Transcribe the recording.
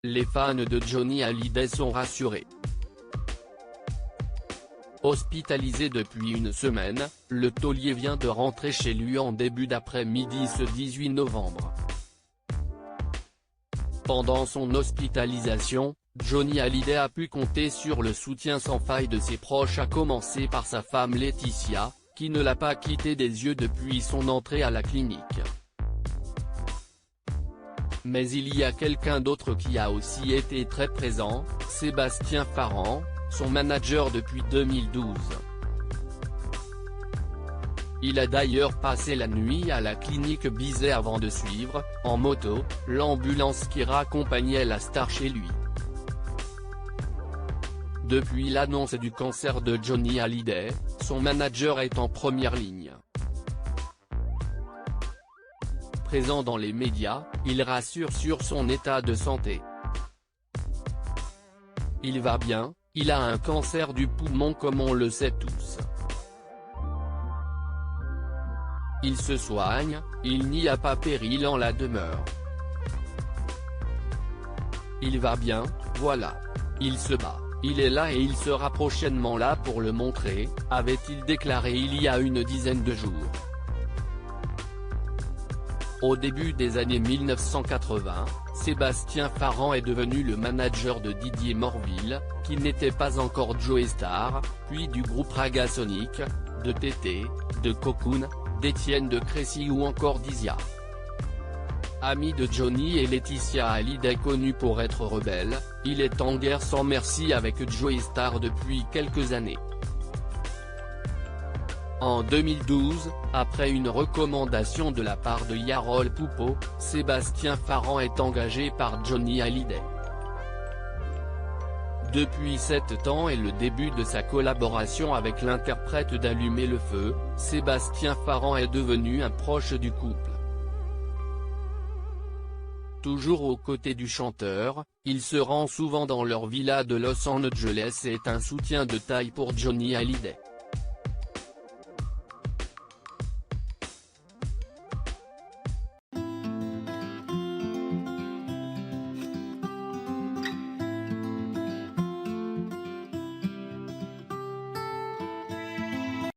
Les fans de Johnny Hallyday sont rassurés. Hospitalisé depuis une semaine, le taulier vient de rentrer chez lui en début d'après-midi ce 18 novembre. Pendant son hospitalisation, Johnny Hallyday a pu compter sur le soutien sans faille de ses proches, à commencer par sa femme Laetitia, qui ne l'a pas quitté des yeux depuis son entrée à la clinique. Mais il y a quelqu'un d'autre qui a aussi été très présent, Sébastien Farran, son manager depuis 2012. Il a d'ailleurs passé la nuit à la clinique Bizet avant de suivre, en moto, l'ambulance qui raccompagnait la star chez lui. Depuis l'annonce du cancer de Johnny Hallyday, son manager est en première ligne. Présent dans les médias, il rassure sur son état de santé. Il va bien, il a un cancer du poumon comme on le sait tous. Il se soigne, il n'y a pas péril en la demeure. Il va bien, voilà. Il se bat, il est là et il sera prochainement là pour le montrer, avait-il déclaré il y a une dizaine de jours. Au début des années 1980, Sébastien Farran est devenu le manager de Didier Morville, qui n'était pas encore Joe Star, puis du groupe Raga Sonic, de Tété, de Cocoon, d'Étienne de Crécy ou encore d'Isia. Ami de Johnny et Laetitia Hallyday, connu pour être rebelle, il est en guerre sans merci avec Joe Star depuis quelques années. En 2012, après une recommandation de la part de Yarol Poupeau, Sébastien Farran est engagé par Johnny Hallyday. Depuis 7 ans et le début de sa collaboration avec l'interprète d'Allumer le feu, Sébastien Farran est devenu un proche du couple. Toujours aux côtés du chanteur, il se rend souvent dans leur villa de Los Angeles et est un soutien de taille pour Johnny Hallyday.